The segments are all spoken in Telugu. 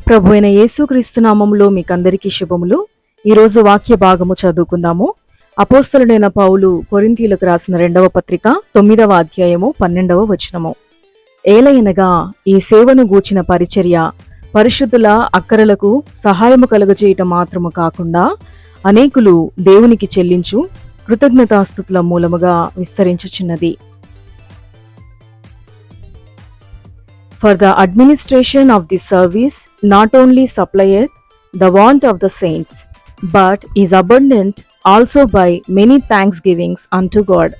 ప్రభు అయిన యేసుక్రీస్తు నామములో మీకందరికీ శుభములు. ఈరోజు వాక్య భాగము చదువుకుందాము. అపోస్తలుడైన పౌలు కొరింథీయులకు రాసిన 2వ పత్రిక 9వ అధ్యాయము 12వ వచనము. ఏలయనగా ఈ సేవను గూర్చిన పరిచర్య పరిశుద్ధుల అక్కరలకు సహాయము కలుగజేయటం మాత్రము కాకుండా అనేకులు దేవునికి చెల్లించు కృతజ్ఞతాస్తుతుల మూలముగా విస్తరించుచున్నది. For the administration of this service not only supplieth the want of the saints, but is abundant also by many thanksgivings unto God.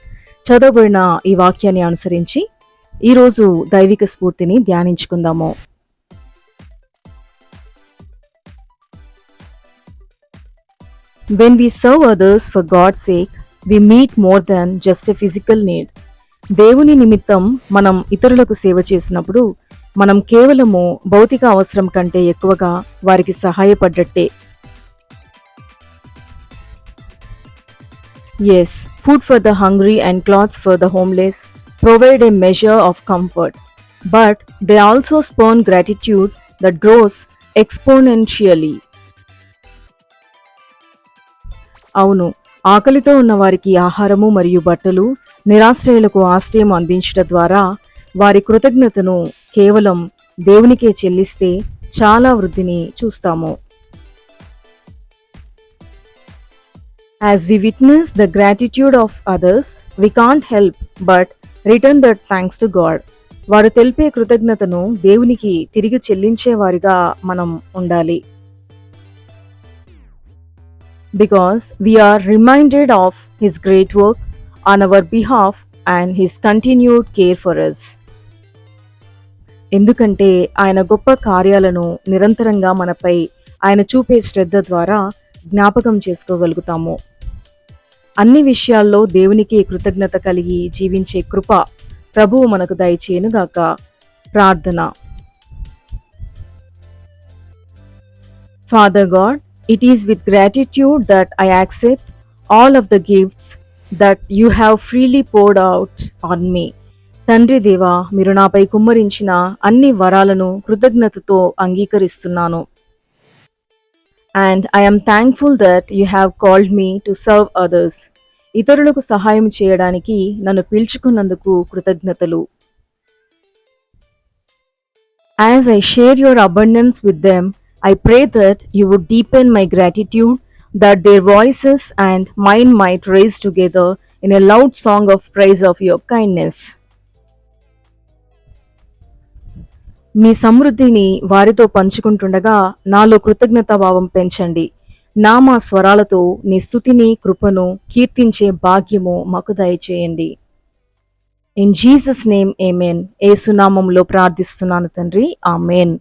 చదవబడిన ఈ వాక్యాన్ని అనుసరించి ఈరోజు దైవిక స్ఫూర్తిని ధ్యానించుకుందాము. When we serve others for God's sake, we meet more than just a physical need. దేవుని నిమిత్తం మనం ఇతరులకు సేవ చేసినప్పుడు మనం కేవలము భౌతిక అవసరం కంటే ఎక్కువగా వారికి సహాయపడ్డట్టే. Yes, food for the hungry and clothes for the homeless provide a measure of comfort, but they also spawn gratitude that grows exponentially. అవును, ఆకలితో ఉన్న వారికి ఆహారము మరియు బట్టలు, నిరాశ్రయులకు ఆశ్రయం అందించడం ద్వారా వారి కృతజ్ఞతను కేవలం దేవునికే చెల్లిస్తే చాలా వృద్ధిని చూస్తాము. As we witness the gratitude of others, we can't help but return that thanks to God. వారు తెలిపే కృతజ్ఞతను దేవునికి తిరిగి చెల్లించేవారిగా మనం ఉండాలి. Because we are reminded of His great work on our behalf and His continued care for us. ఎందుకంటే ఆయన గొప్ప కార్యాలను నిరంతరంగా మనపై ఆయన చూపే శ్రద్ధ ద్వారా జ్ఞాపకం చేసుకోగలుగుతాము. అన్ని విషయాల్లో దేవునికి కృతజ్ఞత కలిగి జీవించే కృప ప్రభువు మనకు దయచేయునుగాక. ప్రార్థన. Father God, it is with gratitude that I accept all of the gifts that you have freely poured out on me. తండ్రి దేవా, మీరు నాపై కుమ్మరించిన అన్ని వరాలను కృతజ్ఞతతో అంగీకరిస్తున్నాను. And I am thankful that you have called me to serve others. ఇతరులకు సహాయం చేయడానికి నన్ను పిలుచుకున్నందుకు కృతజ్ఞతలు. As I share your abundance with them, I pray that you would deepen my gratitude, that their voices and mine might raise together in a loud song of praise of your kindness. మీ సమృద్ధిని వారితో పంచుకుంటుండగా నాలో కృతజ్ఞతా భావం పెంచండి. మా స్వరాలతో నీ స్తుతిని, కృపను కీర్తించే భాగ్యము మాకు దయచేయండి. ఇన్ జీసస్ నేమ్ ఆమేన్. యేసు నామములో ప్రార్థిస్తున్నాను తండ్రి, ఆమేన్.